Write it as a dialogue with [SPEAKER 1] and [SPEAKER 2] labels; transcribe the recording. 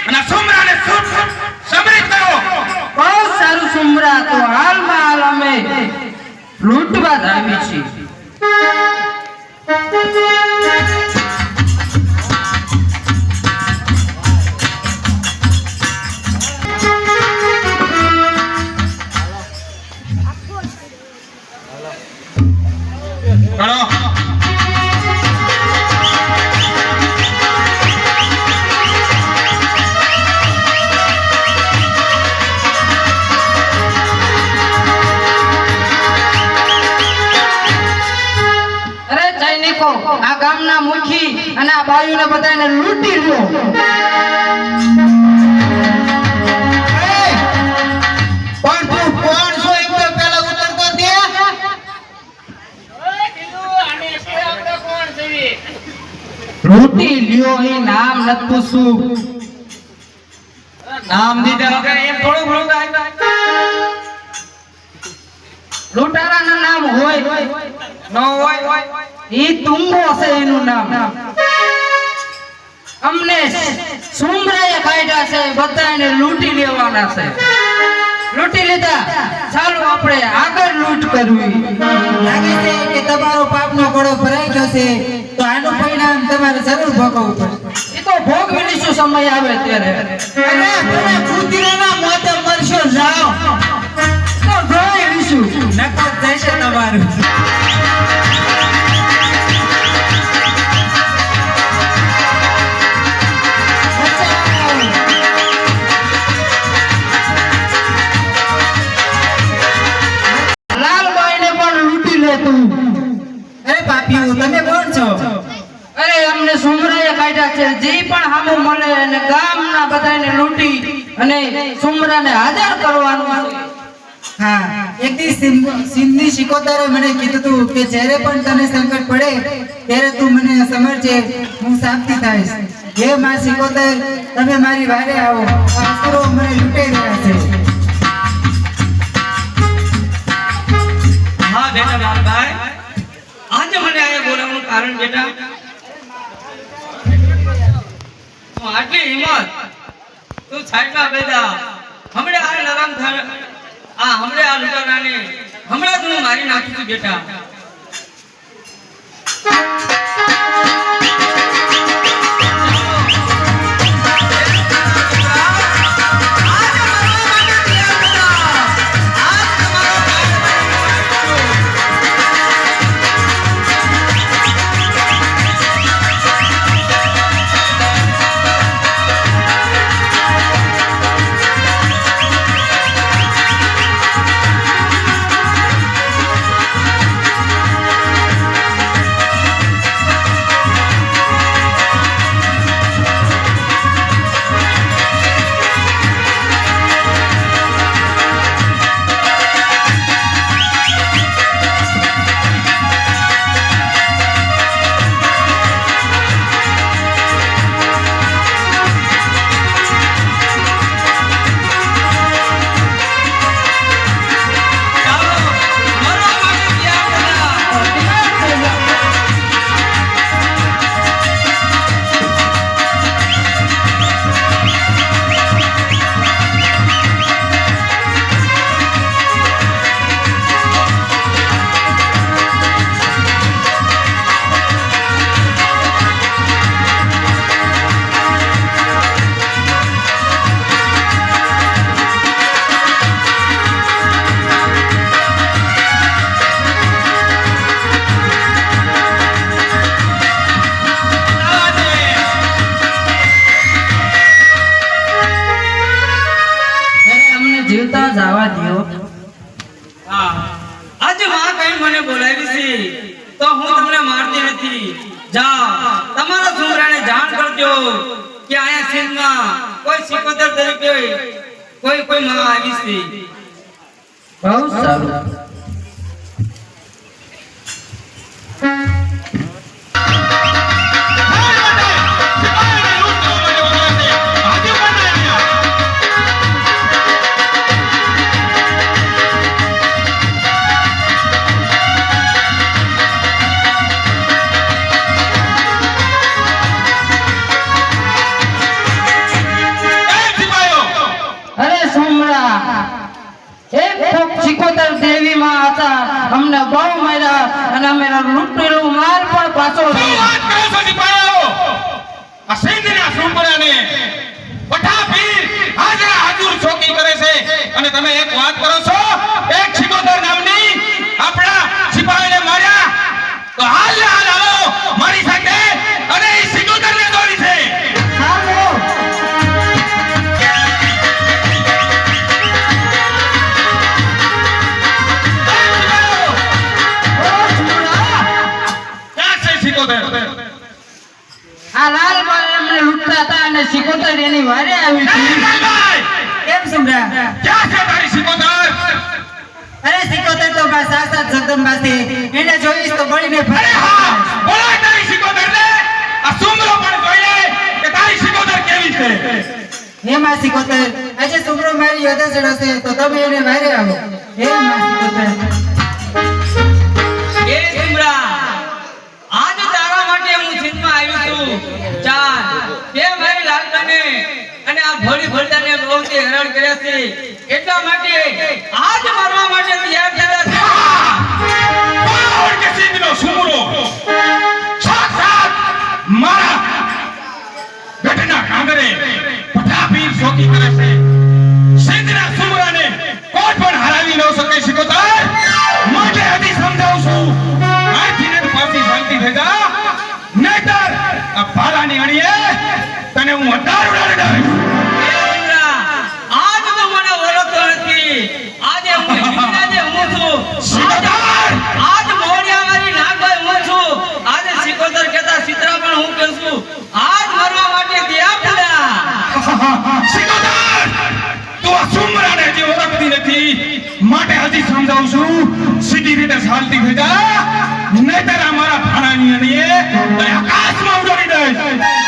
[SPEAKER 1] અને સુમરાને સમરી કરો.
[SPEAKER 2] બહુ સારું સુમરા, તો હાલમાં હાલ અમે લૂંટવા જ આવી છીએ. આ ગામના મુખી અને આ બાયુને બધાને લૂંટી લ્યો.
[SPEAKER 3] પણ તું કોણ છો એક તો પેલા ઉત્તર તો દે.
[SPEAKER 2] લૂંટી લ્યો, એ નામ નથી પૂછું.
[SPEAKER 3] નામ દીધા વગર એમ થોડું ભૂલ થાય.
[SPEAKER 2] લૂંટારાના નામ હોય
[SPEAKER 3] ન હોય
[SPEAKER 2] એ તુંબો છે એનું નામ. અમને સુમરાએ કાઢ્યા છે, બધાને લૂંટી લેવાના છે. લૂંટી લીધા, ચાલો આપણે આગળ લૂંટ કરવી.
[SPEAKER 3] લાગે છે કે તમારો પાપનો ઘોડો ભરાઈ ગયો છે, તો આનું પરિણામ તમારે જરૂર ભોગવવું પડશે.
[SPEAKER 2] એ તો ભોગવી લઈશું સમય આવે ત્યારે.
[SPEAKER 3] અરે તમે કુતરાના મોતે મરશો, જાઓ.
[SPEAKER 2] તો જોઈ લઈશું.
[SPEAKER 3] નકર જશે તમારું. અરે પાપીઓ, તમે કોણ છો?
[SPEAKER 2] અરે અમને સુમરાએ કાઢ્યા છે. જે પણ સામું મળે અને ગામના બધાને લૂંટી અને સુમરાને હાજર કરવાનું.
[SPEAKER 3] હા, એક દી સિંધી શિકોતરે મને કીધું તું કે જ્યારે પણ તને સંકટ પડે ત્યારે તું મને સમજજે, હું સાબતી થઈશ. હે માં શિકોતર, તમે મારી વારે આવો. આ અસુરો મને લૂંટાઈ રહ્યા છે.
[SPEAKER 4] હા બેટા લાલભાઈ, આજે મને અહીંયા બોલાવવાનું કારણ બેટા, આટલી હિંમત તું છાટલા બેટા. હમણે આ લગામ થાય, હમણે આ લૂંટારાને હમણાં તું મારી નાખી છું બેટા.
[SPEAKER 2] જીવતા જવા દો.
[SPEAKER 4] આજે માં કઈ મને બોલાવી છે તો હું તમને મારતી નથી. જાઓ, તમારા સુમરાને જાણ કરજો કે આયા સિંહમાં કોઈ સિકોતર તરીકે કોઈ માં આવી છે.
[SPEAKER 2] બહુ સારું. એક સિકોતર દેવી માં હતા, અમને બહુ માર્યા અને અમે લૂંટેલું માલ પણ પાછો
[SPEAKER 1] શું વાત કરો છો સિપાહીઓ? આ સિંધના સુંબરાને પઠાપીર હાજરા હાજુર ચોકી કરે છે અને તમે એક વાત કરો છો, એક સિકોતર નામની આપણા સિપાહીને માર્યા, તો હાલ ને હાલ આવો મારી સાથે અને એ સિકોતરને દોરી છે.
[SPEAKER 3] ચાલો
[SPEAKER 1] ક્યાં છે સિકોતર?
[SPEAKER 2] આ લાલભાઈ એમને લૂંટતા હતા અને સિકોતર એની વારે આવી
[SPEAKER 1] એ
[SPEAKER 2] હતી.
[SPEAKER 1] લાલભાઈ,
[SPEAKER 3] કેમ સુમરા?
[SPEAKER 1] ક્યાં છે તારી સિકોતર?
[SPEAKER 3] અરે સિકોતર તો બસ સાક્ષાત જગદંબા છે, એને જોઈશ તો બળીને
[SPEAKER 1] અરે
[SPEAKER 3] ફરે.
[SPEAKER 1] હા, બોલાય તારી સિકોતરને. આ સુમરો પણ જોઈ લે કે તારી સિકોતર કેવી છે.
[SPEAKER 3] હે માં સિકોતર, આજે સુમરો મારી યાદ ચડાશે તો તમે એને વારે આવો. હે માં સિકોતર,
[SPEAKER 4] એ સુમરા, આજ તારા માટે હું સિંધમાં આવ્યો છું. ચાલ, તે મારી લાલબાને અને આ ભોળી ભરતાને બહુથી હેરાન કર્યા છે, એટલા માટે આજ મારવા માટે તૈયાર થયેલા છે.
[SPEAKER 1] પાવર કે સિંધનો સુમરો સાક્ષાત મારા ગઢના કાંગરે પઠાપીર ચોકી કરે છે. સિંધના સુમરાને કોઈ પણ હરાવી ન શકે સિકોતર. માટે હજી સમજાવું છું, આજથી ને પાછી શાંતિ થઈ જા, નહીતર આ ભાલાની અણીએ તને હું અડાર ઉડાડી દઈશ.
[SPEAKER 4] એ સુમરા, આજ તો મને ઓળખતો નથી. આજે હું હિંદુરાજે હું છું.
[SPEAKER 1] સિકોતર!
[SPEAKER 4] આજ મોડિયા મારી નાગભાઈ હું છું. આજે સિકોતર કહેતા સિતરા પણ હું કહું છું. આજ મરવા માટે તૈયાર થયા.
[SPEAKER 1] સિકોતર! તું આ સુમરાને હજી ઓળખતી નથી, માટે હજી સમજાવું છું, સીધી રીતે ચાલતી થઈ જા, નહીતર આ મારા ભાણાની અણીએ તને આકાશમાં ઉડાડી દઈશ.